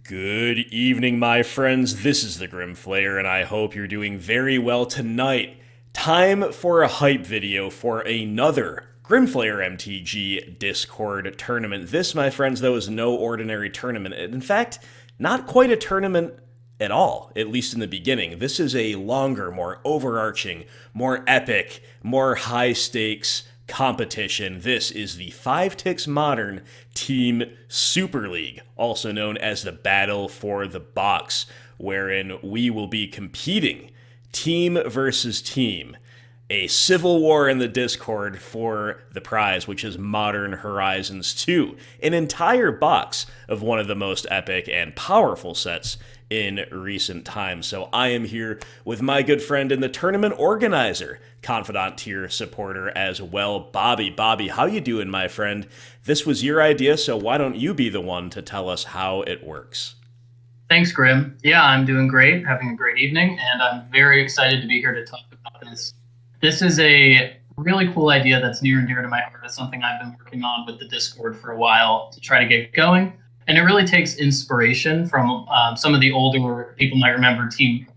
Good evening, my friends. This is the Grimflayer, and I hope you're doing very well tonight. Time for a hype video for another Grimflayer MTG Discord tournament. This, my friends, though, is no ordinary tournament. In fact, not quite a tournament at all, at least in the beginning. This is a longer, more overarching, more epic, more high stakes competition. This is the 5 Ticks Modern Team Super League, also known as the Battle for the Box, wherein we will be competing team versus team. A civil war in the Discord for the prize, which is Modern Horizons 2, an entire box of one of the most epic and powerful sets in recent times. So I am here with my good friend and the tournament organizer, confidant tier supporter as well, Bobby. Bobby, how you doing, my friend? This was your idea, so why don't you be the one to tell us how it works? Thanks, Grim. Yeah, I'm doing great, having a great evening, and I'm very excited to be here to talk about this. This is a really cool idea that's near and dear to my heart. It's something I've been working on with the Discord for a while to try to get going. And it really takes inspiration from some of the older people might remember Team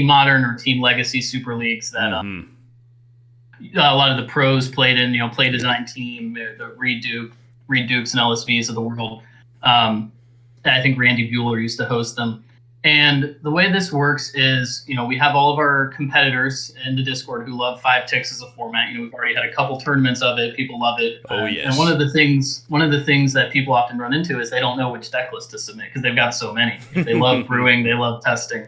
Modern or Team Legacy Super Leagues that a lot of the pros played in, Play Design Team, the Reed Dukes and LSVs of the world. I think Randy Bueller used to host them. And the way this works is, we have all of our competitors in the Discord who love 5 Ticks as a format. We've already had a couple tournaments of it. People love it. Oh, yes. And one of the things that people often run into is they don't know which deck list to submit because they've got so many. They love brewing. They love testing.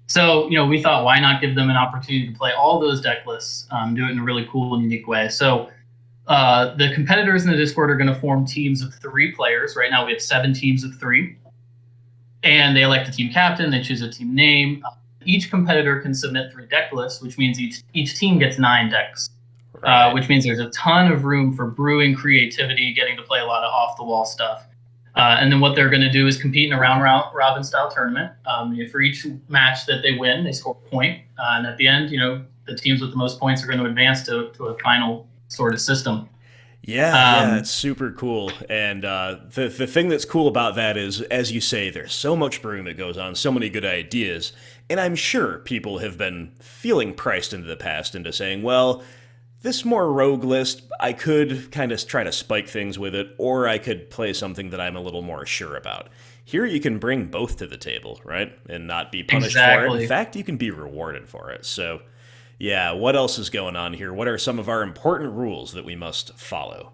So, we thought, why not give them an opportunity to play all those deck lists, do it in a really cool and unique way. So the competitors in the Discord are going to form teams of 3 players. Right now we have 7 teams of 3. And they elect a team captain, they choose a team name. Each competitor can submit 3 deck lists, which means each team gets 9 decks, right. Which means there's a ton of room for brewing, creativity, getting to play a lot of off-the-wall stuff. And then what they're going to do is compete in a round-robin style tournament. For each match that they win, they score a point. And at the end, the teams with the most points are going to advance to a final sort of system. Yeah, it's super cool. And the thing that's cool about that is, as you say, there's so much brewing that goes on, so many good ideas. And I'm sure people have been feeling priced into the past into saying, well, this more rogue list, I could kind of try to spike things with it, or I could play something that I'm a little more sure about. Here you can bring both to the table, right? And not be punished for it. In fact, you can be rewarded for it. So yeah, what else is going on here? What are some of our important rules that we must follow?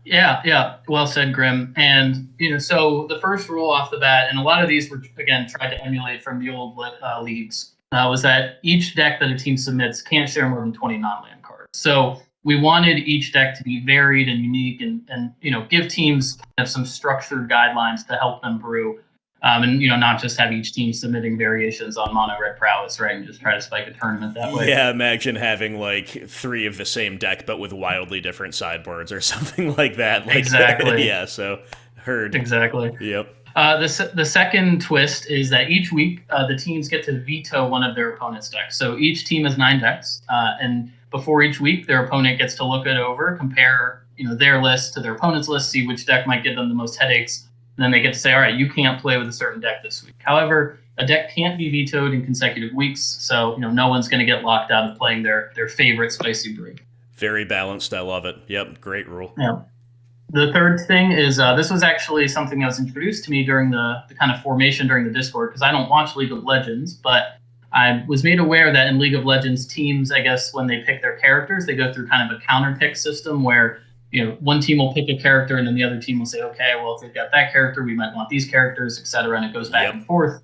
Yeah. Well said, Grim. And, so the first rule off the bat, and a lot of these were, again, tried to emulate from the old leagues, was that each deck that a team submits can't share more than 20 non-land cards. So we wanted each deck to be varied and unique and give teams kind of some structured guidelines to help them brew. And not just have each team submitting variations on mono red prowess, right, and just try to spike a tournament that way. Yeah, imagine having like 3 of the same deck but with wildly different sideboards or something like that. Exactly. Yeah, so heard. Exactly. Yep. The second twist is that each week the teams get to veto one of their opponent's decks. So each team has 9 decks, and before each week, their opponent gets to look it over, compare their list to their opponent's list, see which deck might give them the most headaches. And then they get to say, all right, you can't play with a certain deck this week. However, a deck can't be vetoed in consecutive weeks, so no one's going to get locked out of playing their favorite spicy brew. Very balanced. I love it. Yep, great rule. Yeah. The third thing is this was actually something that was introduced to me during the kind of formation during the Discord, because I don't watch League of Legends, but I was made aware that in League of Legends, teams, I guess, when they pick their characters, they go through kind of a counter pick system where one team will pick a character and then the other team will say, okay, well, if they've got that character, we might want these characters, et cetera, and it goes back and forth.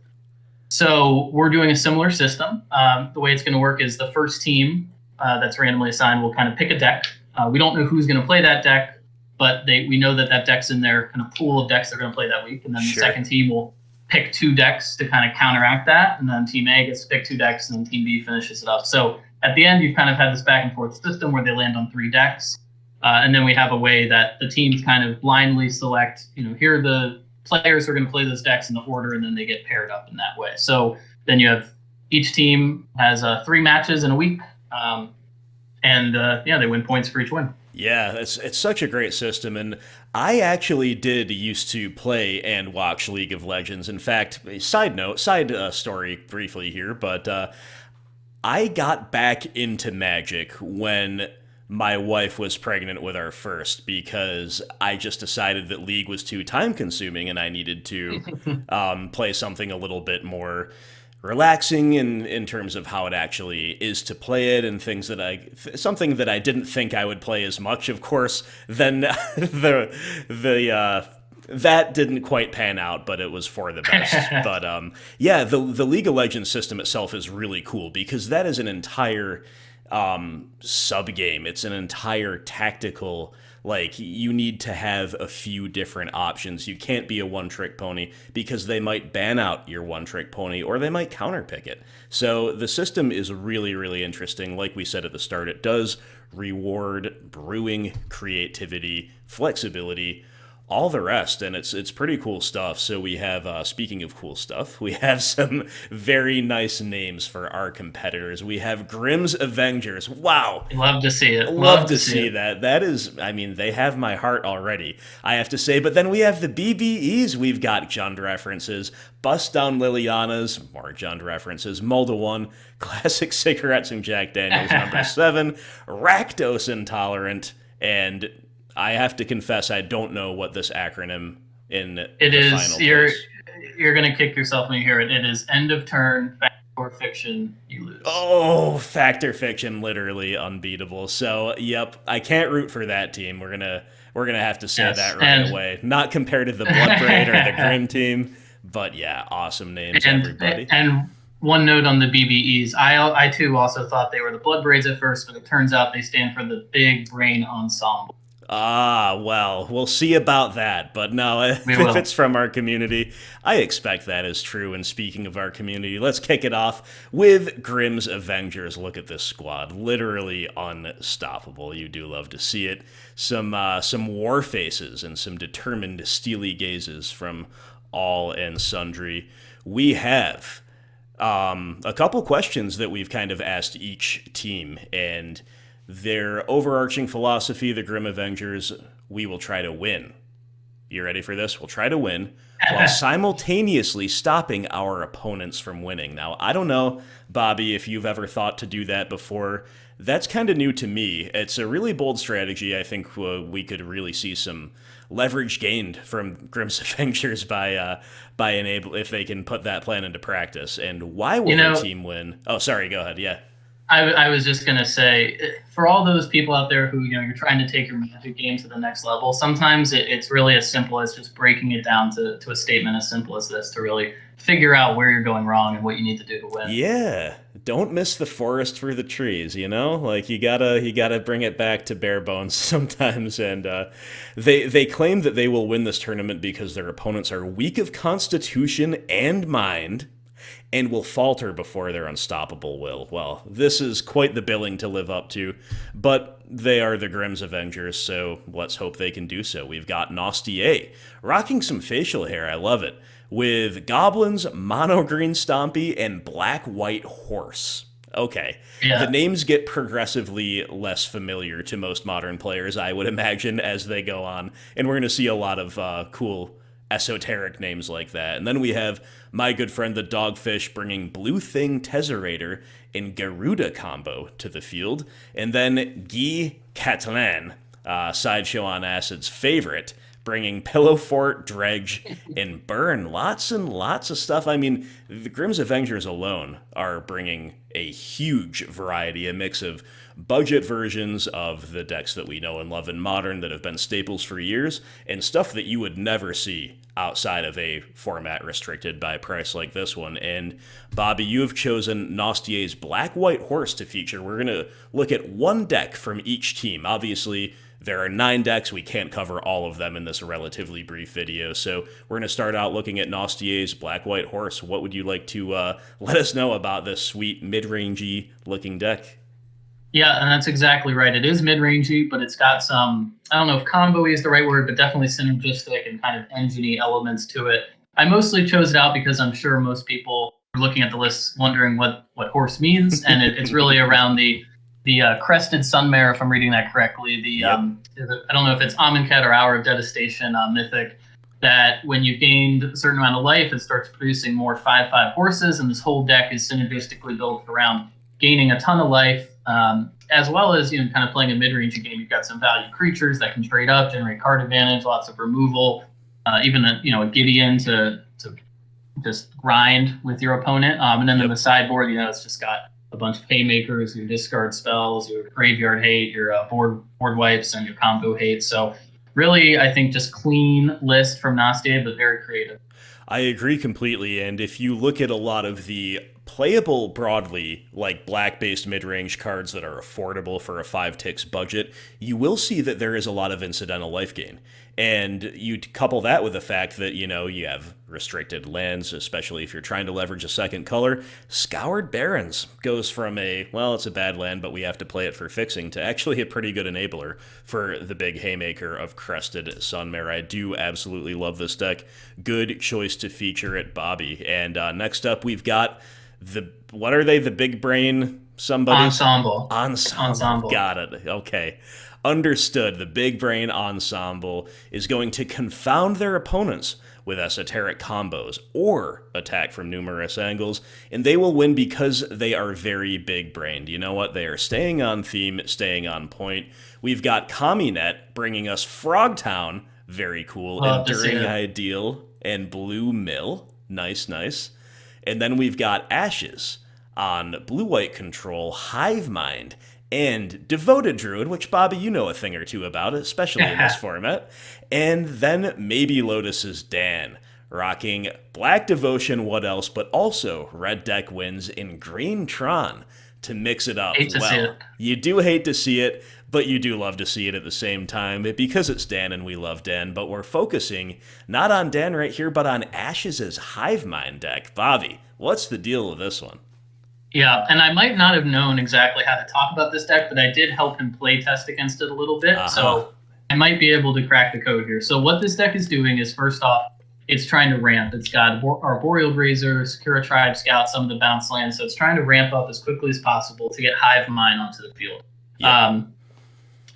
So we're doing a similar system. The way it's going to work is the first team that's randomly assigned will kind of pick a deck. We don't know who's going to play that deck, but we know that deck's in their kind of pool of decks they're going to play that week. And then the second team will pick 2 decks to kind of counteract that. And then Team A gets to pick 2 decks, and then Team B finishes it up. So at the end, you've kind of had this back and forth system where they land on 3 decks. And then we have a way that the teams kind of blindly select, here are the players who are going to play those decks in the order, and then they get paired up in that way. So then you have each team has 3 matches in a week, and they win points for each win. Yeah, it's such a great system, and I actually did used to play and watch League of Legends. In fact, a side note, story briefly here, but I got back into Magic when my wife was pregnant with our first because I just decided that League was too time consuming and I needed to play something a little bit more relaxing in terms of how it actually is to play it and things that something that I didn't think I would play as much, of course. Then the that didn't quite pan out, but it was for the best. But yeah, the League of Legends system itself is really cool because that is an entire sub game. It's an entire tactical. Like, you need to have a few different options. You can't be a one-trick pony because they might ban out your one-trick pony or they might counterpick it. So the system is really, really interesting. Like we said at the start, it does reward brewing, creativity, flexibility, all the rest, and it's pretty cool stuff. So we have, speaking of cool stuff, we have some very nice names for our competitors. We have Grimm's Avengers. Wow. Love to see it. Love to see that. That is, I mean, they have my heart already, I have to say. But then we have the BBEs. We've got Jund references, Bust Down Lilianas, more Jund references, Mulda 1, Classic Cigarettes and Jack Daniels number 7, Rakdos Intolerant, and I have to confess, I don't know what this acronym in it the is. final place. You're gonna kick yourself when you hear it. It is end of turn, fact or fiction, you lose. Oh, fact or fiction, literally unbeatable. So, yep, I can't root for that team. We're gonna have to say that right away. Not compared to the Bloodbraid or the Grimm team, but yeah, awesome names, everybody. And one note on the BBEs, I too also thought they were the Bloodbraids at first, but it turns out they stand for the Big Brain Ensemble. Ah, well, we'll see about that. But no, if it's from our community, I expect that is true. And speaking of our community, let's kick it off with Grimm's Avengers. Look at this squad. Literally unstoppable. You do love to see it. Some war faces and some determined steely gazes from all and sundry. We have a couple questions that we've kind of asked each team, and their overarching philosophy, the Grimm Avengers, we will try to win. You ready for this? We'll try to win while simultaneously stopping our opponents from winning. Now, I don't know, Bobby, if you've ever thought to do that before. That's kind of new to me. It's a really bold strategy. I think we could really see some leverage gained from Grimm's Avengers by if they can put that plan into practice. And why will their team win? Oh, sorry, go ahead. Yeah. I was just going to say, for all those people out there who, you're trying to take your Magic game to the next level, sometimes it's really as simple as just breaking it down to a statement as simple as this to really figure out where you're going wrong and what you need to do to win. Yeah. Don't miss the forest for the trees, Like, you gotta bring it back to bare bones sometimes. And they claim that they will win this tournament because their opponents are weak of constitution and mind, and will falter before their unstoppable will. Well, this is quite the billing to live up to, but they are the Grimm's Avengers, so let's hope they can do so. We've got Nastier, rocking some facial hair, I love it, with goblins, mono green stompy, and black-white horse. Okay, The names get progressively less familiar to most modern players, I would imagine, as they go on, and we're going to see a lot of cool esoteric names like that. And then we have my good friend the Dogfish bringing Blue Thing Tezzerator and Garuda combo to the field. And then Guy Catalan, Sideshow on Acid's favorite, bringing Pillow Fort, Dredge, and Burn. Lots and lots of stuff. I mean, the Grimm's Avengers alone are bringing a huge variety, a mix of budget versions of the decks that we know and love in Modern that have been staples for years, and stuff that you would never see outside of a format restricted by price like this one. And Bobby, you have chosen Nastier's Black-White Horse to feature. We're going to look at one deck from each team. Obviously, there are 9 decks. We can't cover all of them in this relatively brief video, so we're going to start out looking at Nastier's Black-White Horse. What would you like to let us know about this sweet mid-rangey looking deck? Yeah, and that's exactly right. It is mid-rangey, but it's got some, I don't know if combo-y is the right word, but definitely synergistic and kind of engine-y elements to it. I mostly chose it out because I'm sure most people are looking at the list wondering what horse means, and it's really around the Crested Sunmare, if I'm reading that correctly. I don't know if it's Amonkhet or Hour of Devastation mythic. That when you've gained a certain amount of life, it starts producing more 5/5 horses, and this whole deck is synergistically built around gaining a ton of life, as well as kind of playing a mid-range game. You've got some value creatures that can trade up, generate card advantage, lots of removal, even a Gideon to just grind with your opponent, and then in the sideboard, it's just got a bunch of haymakers, your discard spells, your graveyard hate, your board wipes, and your combo hate. So really, I think just clean list from Nastier, but very creative. I agree completely, and if you look at a lot of the playable broadly, like black-based mid-range cards that are affordable for a 5-ticks budget, you will see that there is a lot of incidental life gain. And you couple that with the fact that, you have restricted lands, especially if you're trying to leverage a second color. Scoured Barrens goes from it's a bad land, but we have to play it for fixing, to actually a pretty good enabler for the big haymaker of Crested Sunmare. I do absolutely love this deck. Good choice to feature it, Bobby. And next up, we've got what are they? The big brain somebody? Ensemble. Got it. Okay. Understood. The big brain ensemble is going to confound their opponents with esoteric combos or attack from numerous angles, and they will win because they are very big-brained. You know what? They are staying on theme, staying on point. We've got Communet bringing us Frogtown, very cool, Enduring Ideal, and Blue Mill. Nice. And then we've got Ashes on blue-white control, Hive Mind, and Devoted Druid, which, Bobby, you know a thing or two about, especially in this format. And then maybe Lotus's Dan, rocking Black Devotion, what else, but also Red Deck wins in Green Tron to mix it up. Hate to see it. You do hate to see it, but you do love to see it at the same time, because it's Dan and we love Dan, but we're focusing not on Dan right here, but on Ashes' Hive Mind deck. Bobby, what's the deal with this one? Yeah, and I might not have known exactly how to talk about this deck, but I did help him play test against it a little bit, so I might be able to crack the code here. So what this deck is doing is, first off, it's trying to ramp. It's got Arboreal Grazer, Sakura Tribe Scout, some of the bounce lands, so it's trying to ramp up as quickly as possible to get Hive Mind onto the field. Yep.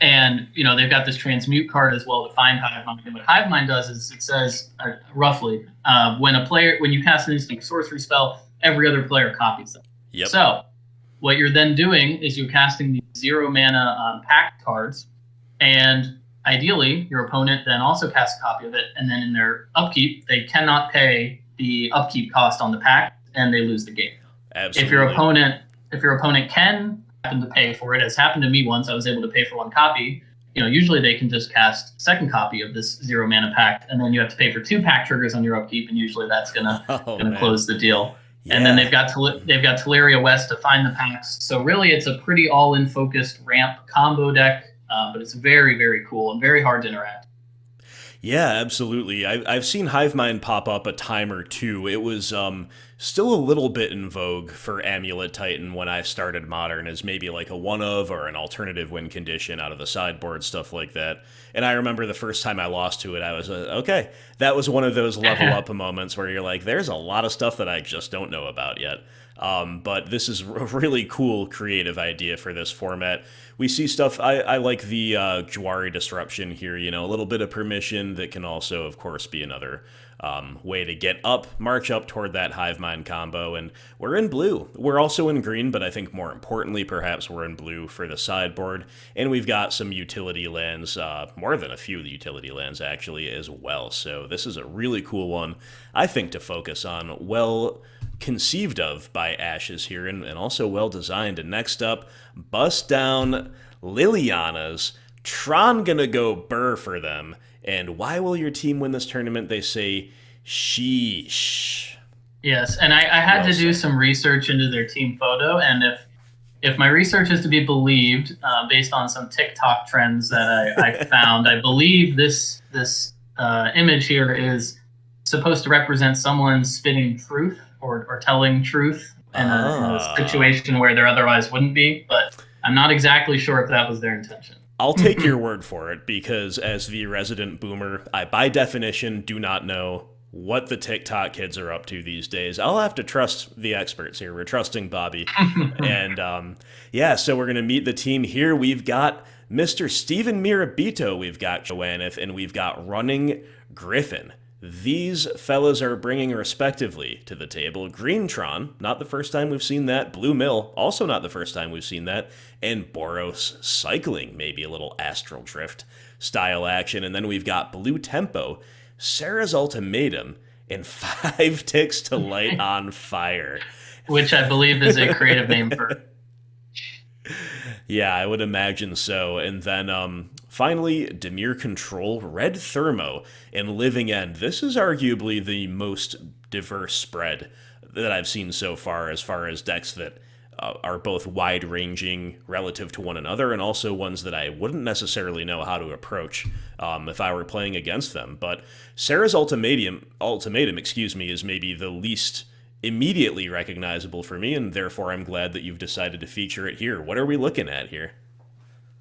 And they've got this transmute card as well to find Hive Mind. And what Hive Mind does is it says roughly when you cast an instant sorcery spell, every other player copies them. Yep. So what you're then doing is you're casting these 0 mana pact cards, and ideally your opponent then also casts a copy of it, and then in their upkeep they cannot pay the upkeep cost on the pact, and they lose the game. Absolutely. If your opponent can happen to pay for it, as happened to me once, I was able to pay for 1 copy. Usually they can just cast a second copy of this 0 mana pact, and then you have to pay for 2 pact triggers on your upkeep, and usually that's gonna close the deal. Yeah. And then they've got Teleria West to find the packs. So really, it's a pretty all-in focused ramp combo deck, but it's very, very cool and very hard to interact. Yeah, absolutely. I've seen Hive Mind pop up a time or two. It was still a little bit in vogue for Amulet Titan when I started Modern as maybe like a one-of or an alternative win condition out of the sideboard, stuff like that. And I remember the first time I lost to it, I was okay. That was one of those level up moments where you're like, there's a lot of stuff that I just don't know about yet. But this is a really cool creative idea for this format. We see stuff, I like the Jwari Disruption here, a little bit of permission that can also, of course, be another way to march up toward that Hive Mind combo. And we're in blue. We're also in green, but I think more importantly, perhaps we're in blue for the sideboard. And we've got some utility lands, more than a few utility lands actually as well. So this is a really cool one, I think, to focus on. Well conceived of by Ashes here, and also well designed. And next up, bust down Lilianas. Tron gonna go burr for them. And why will your team win this tournament? They say, sheesh. Yes, and I had to do some research into their team photo, and if my research is to be believed, based on some TikTok trends that I found, I believe this image here is supposed to represent someone spitting truth or telling truth in a situation where there otherwise wouldn't be, but I'm not exactly sure if that was their intention. I'll take your word for it, because as the resident boomer, I by definition do not know what the TikTok kids are up to these days. I'll have to trust the experts here. We're trusting Bobby. And yeah, so we're going to meet the team here. We've got Mr. Steven Mirabito, we've got Joanneth, and we've got Running Griffin. These fellas are bringing respectively to the table Greentron, not the first time we've seen that, Blue Mill, also not the first time we've seen that, and Boros Cycling, maybe a little Astral Drift style action. And then we've got Blue Tempo, Serra's Ultimatum, and 5 Ticks to Light on Fire. Which I believe is a creative name for. Yeah, I would imagine so. And then finally, Demir Control, Red Thermo, and Living End. This is arguably the most diverse spread that I've seen so far as decks that are both wide-ranging relative to one another, and also ones that I wouldn't necessarily know how to approach if I were playing against them. But Serra's Ultimatum, is maybe the least immediately recognizable for me, and therefore I'm glad that you've decided to feature it here. What are we looking at here?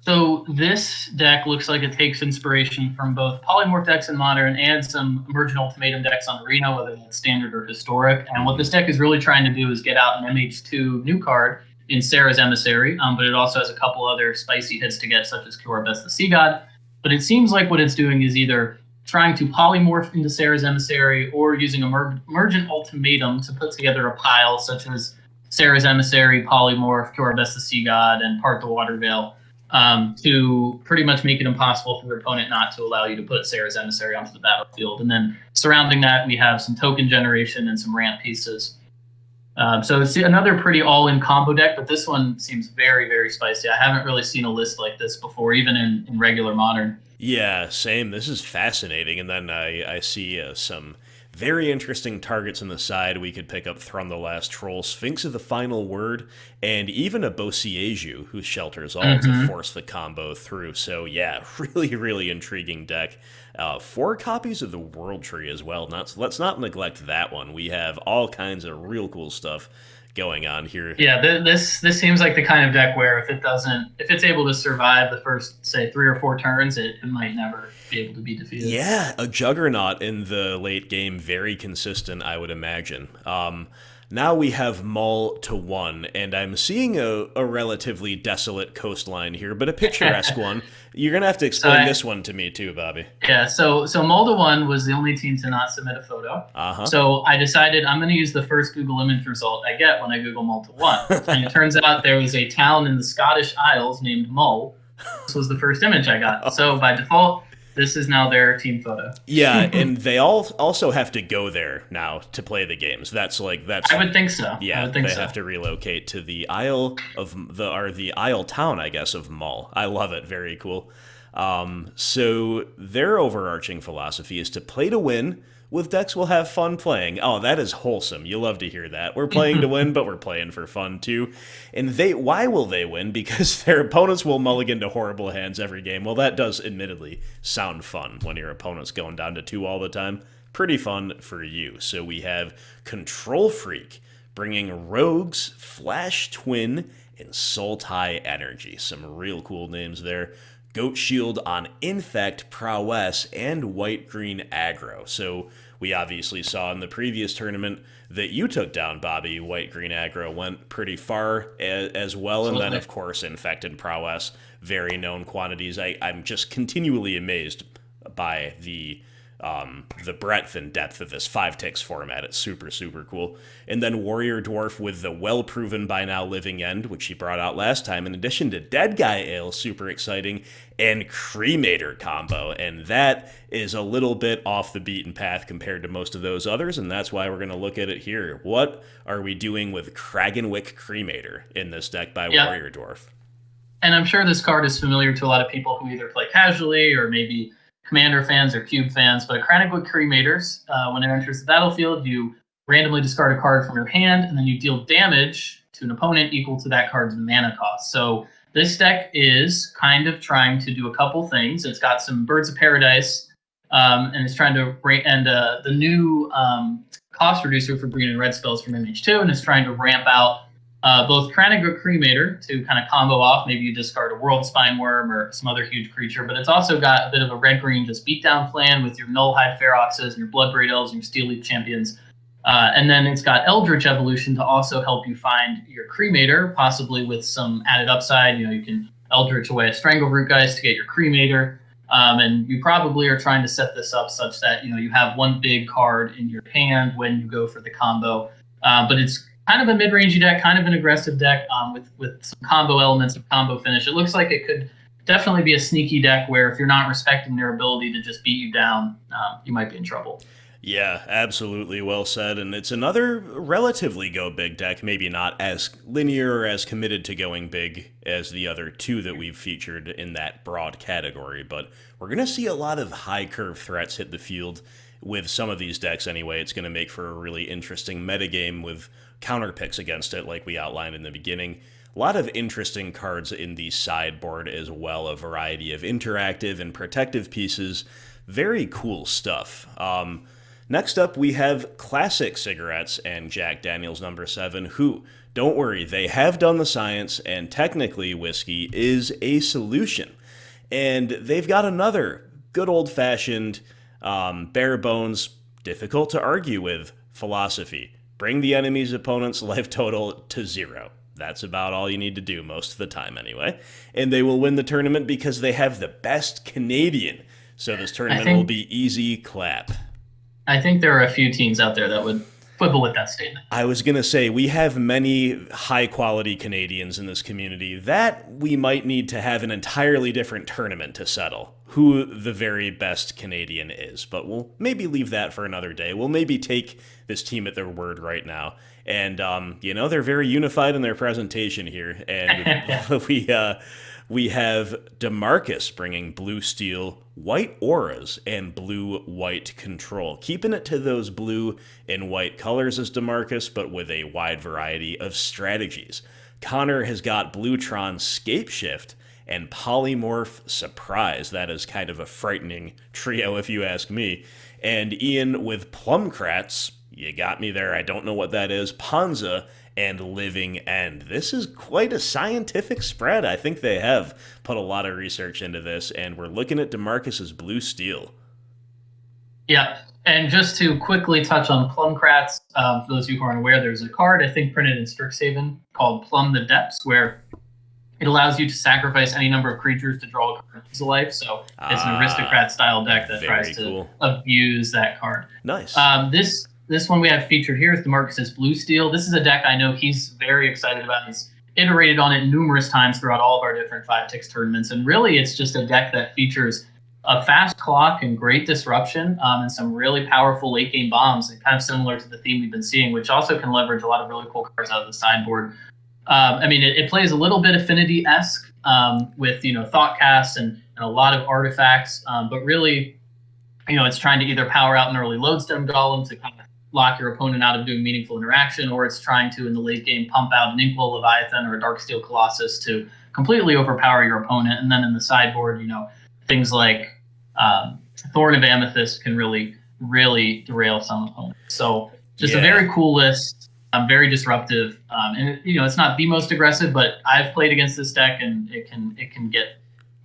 So this deck looks like it takes inspiration from both polymorph decks in Modern and some Emergent Ultimatum decks on Arena, whether that's standard or historic. And what this deck is really trying to do is get out an MH2 new card in Serra's Emissary, but it also has a couple other spicy hits to get, such as Cure Best the Sea God. But it seems like what it's doing is either trying to polymorph into Serra's Emissary or using Emergent Ultimatum to put together a pile, such as Serra's Emissary, Polymorph, Cure Best the Sea God, and Part the Water Veil. To pretty much make it impossible for your opponent not to allow you to put Serra's Emissary onto the battlefield. And then surrounding that, we have some token generation and some ramp pieces. So it's another pretty all-in combo deck, but this one seems very, very spicy. I haven't really seen a list like this before, even in regular Modern. Yeah, same. This is fascinating. And then I see some very interesting targets on the side. We could pick up Thrum the Last Troll, Sphinx of the Final Word, and even a Bosieju who shelters all to force the combo through. So yeah, really, really intriguing deck. 4 copies of the World Tree as well. Let's not neglect that one. We have all kinds of real cool stuff going on here. Yeah, this seems like the kind of deck where if it's able to survive the first, say, 3 or 4 turns, it might never be able to be defeated. Yeah, a Juggernaut in the late game, very consistent, I would imagine. Now we have Mull to 1, and I'm seeing a relatively desolate coastline here, but a picturesque one. You're going to have to explain this one to me too, Bobby. Yeah, so Mull to 1 was the only team to not submit a photo. So I decided I'm going to use the first Google image result I get when I Google Mull to 1. And it turns out there was a town in the Scottish Isles named Mull. This was the first image I got. So by default, this is now their team photo. Yeah, and they all also have to go there now to play the games. That's. I would think so. Yeah, they have to relocate to the Isle of the Isle town, I guess, of Mull. I love it. Very cool. So their overarching philosophy is to play to win. With decks we'll have fun playing. Oh, that is wholesome. You love to hear that. We're playing to win, but we're playing for fun too. And why will they win? Because their opponents will mulligan to horrible hands every game. Well, that does admittedly sound fun when your opponent's going down to 2 all the time. Pretty fun for you. So we have Control Freak bringing Rogues, Flash Twin, and Sultai Energy. Some real cool names there. Goat Shield on Infect, Prowess, and White-Green Aggro. So we obviously saw in the previous tournament that you took down, Bobby. White-Green Aggro went pretty far as well. And then, of course, Infect and Prowess, very known quantities. I'm just continually amazed by the breadth and depth of this 5 ticks format. It's super, super cool. And then WarriorDwarf with the well-proven by now Living End, which he brought out last time, in addition to Dead Guy Ale, super exciting, and Cremator combo. And that is a little bit off the beaten path compared to most of those others, and that's why we're going to look at it here. What are we doing with Kragenwick Cremator in this deck by WarriorDwarf? And I'm sure this card is familiar to a lot of people who either play casually or maybe Commander fans or Cube fans, but Kragenwick Cremators, when it enters the battlefield, you randomly discard a card from your hand, and then you deal damage to an opponent equal to that card's mana cost. So this deck is kind of trying to do a couple things. It's got some Birds of Paradise, and it's trying to the new cost reducer for green and red spells from MH2, and it's trying to ramp out both trying to go Cremator to kind of combo off. Maybe you discard a World Spine Worm or some other huge creature, but it's also got a bit of a red-green just beatdown plan with your Null Hide Feroxes and your Bloodbraid Elves and your Steel Leaf Champions. And then it's got Eldritch Evolution to also help you find your Cremator, possibly with some added upside. You can Eldritch away a Strangleroot Geist to get your Cremator. And you probably are trying to set this up such that, you have one big card in your hand when you go for the combo. But it's kind of a mid-rangey deck, kind of an aggressive deck with some combo elements of combo finish. It looks like it could definitely be a sneaky deck where if you're not respecting their ability to just beat you down, you might be in trouble. Yeah, absolutely well said, and it's another relatively go big deck, maybe not as linear or as committed to going big as the other two that we've featured in that broad category, but we're going to see a lot of high curve threats hit the field with some of these decks anyway. It's going to make for a really interesting metagame with counter picks against it like we outlined in the beginning. A lot of interesting cards in the sideboard as well, a variety of interactive and protective pieces. Very cool stuff. Next up, we have Classic Cigarettes and Jack Daniels No. 7, who, don't worry, they have done the science, and technically whiskey is a solution. And they've got another good old-fashioned, bare bones, difficult to argue with philosophy. Bring the enemy's opponent's life total to 0. That's about all you need to do most of the time anyway. And they will win the tournament because they have the best Canadian. So this tournament will be easy clap. I think there are a few teams out there that would quibble with that statement. I was going to say, we have many high-quality Canadians in this community that we might need to have an entirely different tournament to settle who the very best Canadian is. But we'll maybe leave that for another day. We'll maybe take this team at their word right now. And, they're very unified in their presentation here. And we have Damarcus bringing blue steel, white auras, and blue-white control. Keeping it to those blue and white colors as Damarcus, but with a wide variety of strategies. Connor has got Bluetron Scape Shift and Polymorph Surprise. That is kind of a frightening trio if you ask me. And Ian with Plumcrats, you got me there, I don't know what that is, Ponza, and Living End. This is quite a scientific spread. I think they have put a lot of research into this, and we're looking at Damarcus's blue steel. Yeah, and just to quickly touch on Plumcrats, for those of you who aren't aware, there's a card, I think, printed in Strixhaven called Plumb the Depths, where it allows you to sacrifice any number of creatures to draw a card to life. So it's an aristocrat-style deck that tries to abuse that card. Nice. This one we have featured here is Damarcus's Blue Steel. This is a deck I know he's very excited about. He's iterated on it numerous times throughout all of our different 5-tix tournaments. And really, it's just a deck that features a fast clock and great disruption and some really powerful late-game bombs, and kind of similar to the theme we've been seeing, which also can leverage a lot of really cool cards out of the sideboard. It plays a little bit Affinity-esque with, Thoughtcast and a lot of artifacts. But really, it's trying to either power out an early Lodestone Golem to kind of lock your opponent out of doing meaningful interaction, or it's trying to, in the late game, pump out an Inkwell Leviathan or a Darksteel Colossus to completely overpower your opponent. And then in the sideboard, things like Thorn of Amethyst can really, really derail some opponents. So just a very cool list, very disruptive. And it's not the most aggressive, but I've played against this deck and it can get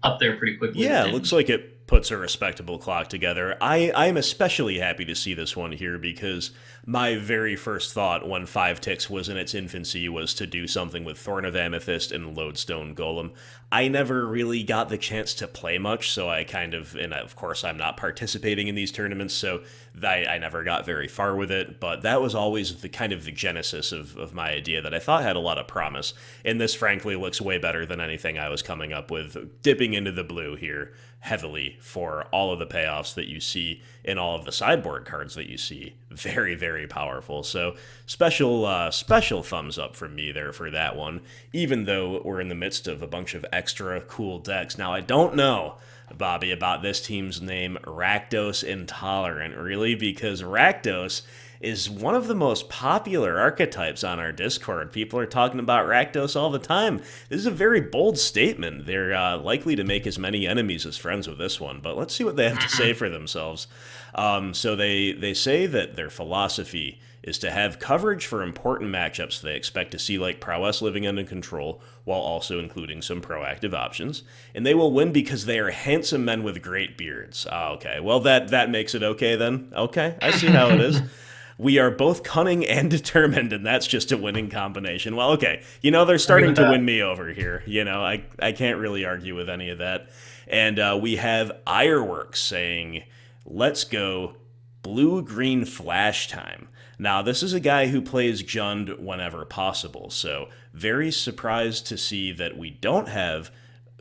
up there pretty quickly. Yeah, it looks like it puts a respectable clock together. I'm especially happy to see this one here because my very first thought when 5-tix was in its infancy was to do something with Thorn of Amethyst and Lodestone Golem. I never really got the chance to play much, so and of course I'm not participating in these tournaments, so I never got very far with it, but that was always the kind of the genesis of my idea that I thought had a lot of promise, and this frankly looks way better than anything I was coming up with, dipping into the blue here heavily for all of the payoffs that you see in all of the sideboard cards that you see. Very, very powerful. So special thumbs up from me there for that one, even though we're in the midst of a bunch of extra cool decks. Now, I don't know, Bobby, about this team's name, Rakdos Intolerant, really, because Rakdos is one of the most popular archetypes on our Discord. People are talking about Rakdos all the time. This is a very bold statement. They're likely to make as many enemies as friends with this one, but let's see what they have to say for themselves. So they say that their philosophy is to have coverage for important matchups they expect to see, like prowess living under control, while also including some proactive options. And they will win because they are handsome men with great beards. Okay, well that makes it okay then. Okay, I see how it is. We are both cunning and determined, and that's just a winning combination. Well, okay, they're starting to win me over here. I can't really argue with any of that. And we have IreWorks saying, let's go blue-green flash time. Now, this is a guy who plays Jund whenever possible, so very surprised to see that we don't have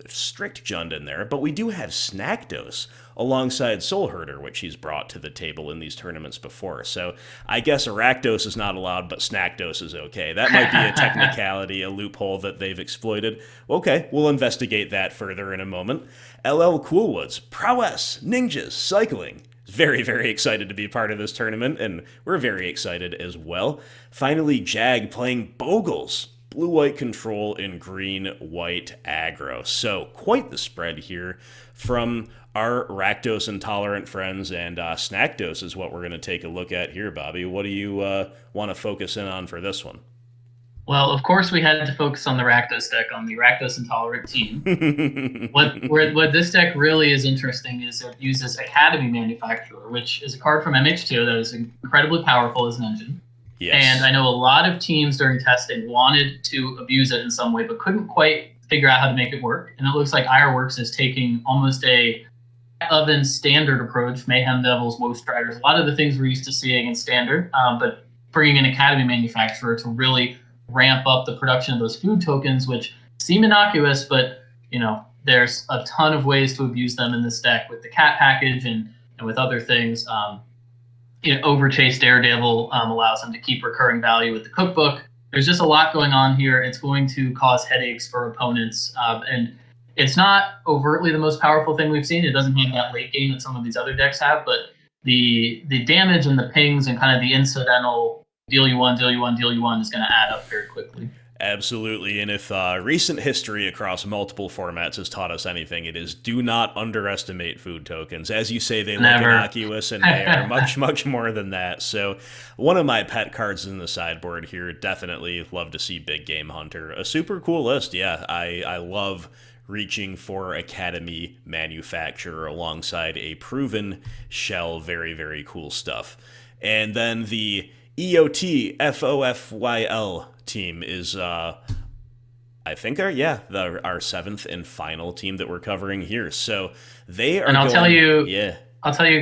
strict Jund in there, but we do have Snackdos alongside Soul Herder, which he's brought to the table in these tournaments before. So I guess Rakdos is not allowed, but Snackdos is okay. That might be a technicality, a loophole that they've exploited. Okay, we'll investigate that further in a moment. LL Coolwoods, prowess, ninjas, cycling. Very, very excited to be part of this tournament, and we're very excited as well. Finally, Jag playing Bogles. Blue-white control in green-white aggro. So quite the spread here from our Rakdos Intolerant friends, and Snackdos is what we're going to take a look at here, Bobby. What do you want to focus in on for this one? Well, of course, we had to focus on the Rakdos deck, on the Rakdos Intolerant team. What this deck really is interesting is it uses Academy Manufacturer, which is a card from MH2 that is incredibly powerful as an engine. Yes. And I know a lot of teams during testing wanted to abuse it in some way, but couldn't quite figure out how to make it work. And it looks like IreWorks is taking almost a oven standard approach, Mayhem Devils, Woe Striders, a lot of the things we're used to seeing in standard, but bringing an Academy Manufacturer to really ramp up the production of those food tokens, which seem innocuous, but there's a ton of ways to abuse them in this deck with the cat package and with other things. Overchase Daredevil allows them to keep recurring value with the cookbook. There's just a lot going on here. It's going to cause headaches for opponents. And it's not overtly the most powerful thing we've seen. It doesn't have that late game that some of these other decks have, but the damage and the pings and kind of the incidental deal you one is going to add up very quickly. Absolutely, and if recent history across multiple formats has taught us anything, it is do not underestimate food tokens. As you say, they look innocuous, and they are much, much more than that. So one of my pet cards in the sideboard here, definitely love to see Big Game Hunter. A super cool list, yeah. I love reaching for Academy Manufacturer alongside a proven shell. Very, very cool stuff. And then the EOTFOFYL team is, I think, our seventh and final team that we're covering here. So they are. And I'll tell you,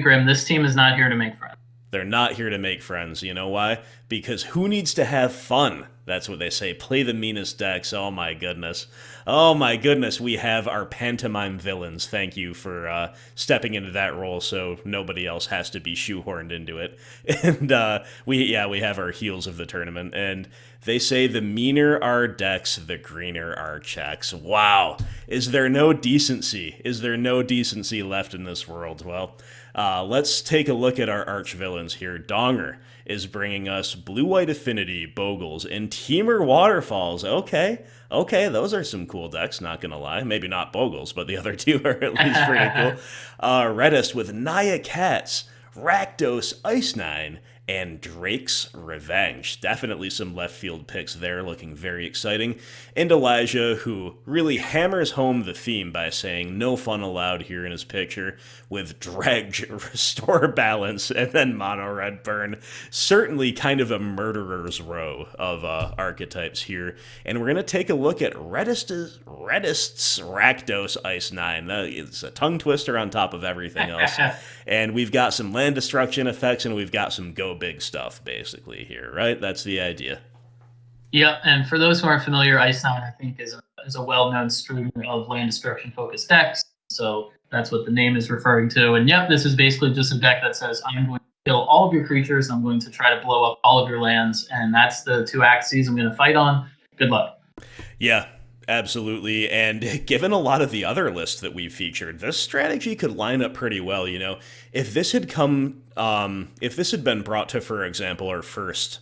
Grim, this team is not here to make friends. They're not here to make friends. You know why? Because who needs to have fun? That's what they say. Play the meanest decks. Oh my goodness. Oh my goodness. We have our pantomime villains. Thank you for stepping into that role so nobody else has to be shoehorned into it. And we have our heels of the tournament. And they say the meaner our decks, the greener our checks. Wow. Is there no decency? Is there no decency left in this world? Well, let's take a look at our arch villains here. Donger is bringing us Blue-White Affinity, Bogles, and Teamer Waterfalls. Okay, those are some cool decks, not gonna lie. Maybe not Bogles, but the other two are at least pretty cool. Reddest with Naya Cats, Rakdos, Ice Nine, and Drake's Revenge. Definitely some left field picks there, looking very exciting. And Elijah, who really hammers home the theme by saying no fun allowed here in his picture, with Dredge, Restore Balance, and then Mono Red Burn. Certainly kind of a murderer's row of archetypes here. And we're going to take a look at Reddest's Rakdos Ice 9. It's a tongue twister on top of everything else. And we've got some land destruction effects, and we've got some go big stuff, basically, here, right? That's the idea. Yeah, and for those who aren't familiar, Ice 9, I think, is a well-known stream of land destruction-focused decks. So that's what the name is referring to. And yep, this is basically just a deck that says, I'm going to kill all of your creatures, I'm going to try to blow up all of your lands, and that's the two axes I'm going to fight on. Good luck. Yeah. Absolutely, and given a lot of the other lists that we've featured, this strategy could line up pretty well. If this had been brought to, for example, our first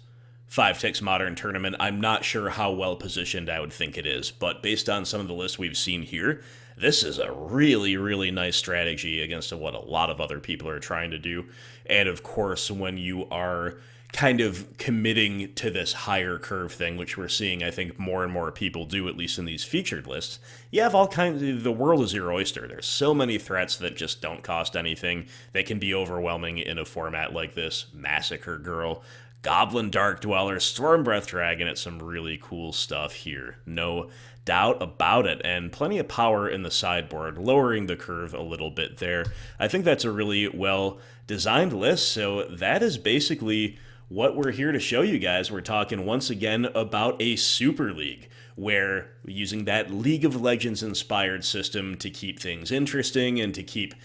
5-Ticks Modern tournament, I'm not sure how well positioned I would think it is, but based on some of the lists we've seen here, this is a really, really nice strategy against what a lot of other people are trying to do. And of course, when you are kind of committing to this higher curve thing, which we're seeing, I think, more and more people do, at least in these featured lists. You have all kinds of, the world is your oyster. There's so many threats that just don't cost anything. They can be overwhelming in a format like this. Massacre Girl, Goblin Dark Dweller, Stormbreath Dragon. It's some really cool stuff here. No doubt about it, and plenty of power in the sideboard, lowering the curve a little bit there. I think that's a really well designed list, so that is basically what we're here to show you guys. We're talking once again about a Super League, where using that League of Legends inspired system to keep things interesting and to keep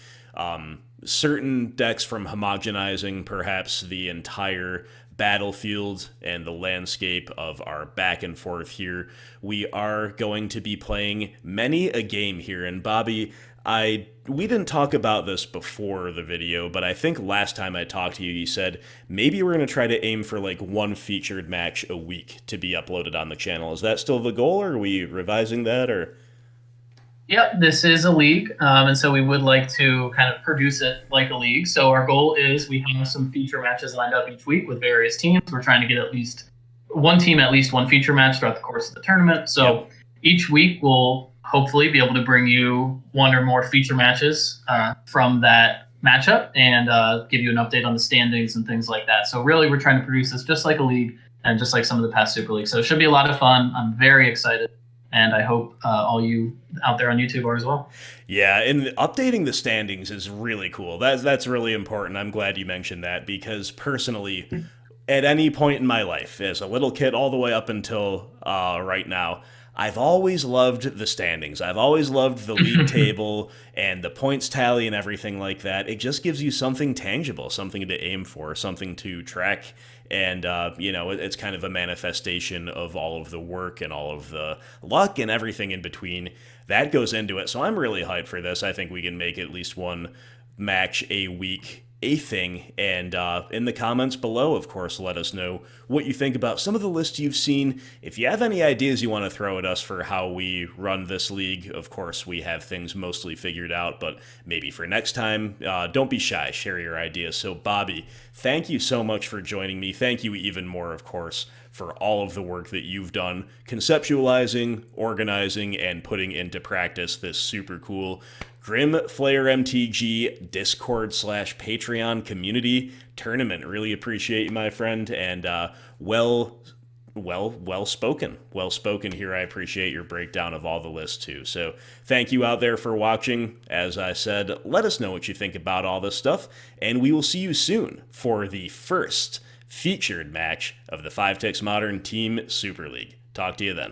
certain decks from homogenizing perhaps the entire battlefield and the landscape of our back and forth here. We are going to be playing many a game here, and Bobby, we didn't talk about this before the video, but I think last time I talked to you, you said maybe we're going to try to aim for like one featured match a week to be uploaded on the channel. Is that still the goal, or are we revising that, or? Yep, this is a league, and so we would like to kind of produce it like a league. So our goal is we have some feature matches lined up each week with various teams. We're trying to get at least one team, at least one feature match throughout the course of the tournament. So each week we'll hopefully be able to bring you one or more feature matches from that matchup and give you an update on the standings and things like that. So really we're trying to produce this just like a league and just like some of the past Super Leagues. So it should be a lot of fun. I'm very excited. And I hope all you out there on YouTube are as well. Yeah, and updating the standings is really cool. That's really important. I'm glad you mentioned that, because personally, at any point in my life, as a little kid all the way up until right now, I've always loved the standings. I've always loved the league table and the points tally and everything like that. It just gives you something tangible, something to aim for, something to track. And, it's kind of a manifestation of all of the work and all of the luck and everything in between that goes into it. So I'm really hyped for this. I think we can make at least one match a week a thing. And in the comments below, of course, let us know what you think about some of the lists you've seen. If you have any ideas you want to throw at us for how we run this league, of course, we have things mostly figured out, but maybe for next time, don't be shy, share your ideas. So Bobby, thank you so much for joining me. Thank you even more, of course, for all of the work that you've done conceptualizing, organizing, and putting into practice this super cool Grimflayer MTG Discord/Patreon community tournament. Really appreciate you, my friend, and well spoken here. I appreciate your breakdown of all the lists too. So thank you out there for watching. As I said, let us know what you think about all this stuff, and we will see you soon for the first featured match of the 5 Ticks Modern Team Super League. Talk to you then.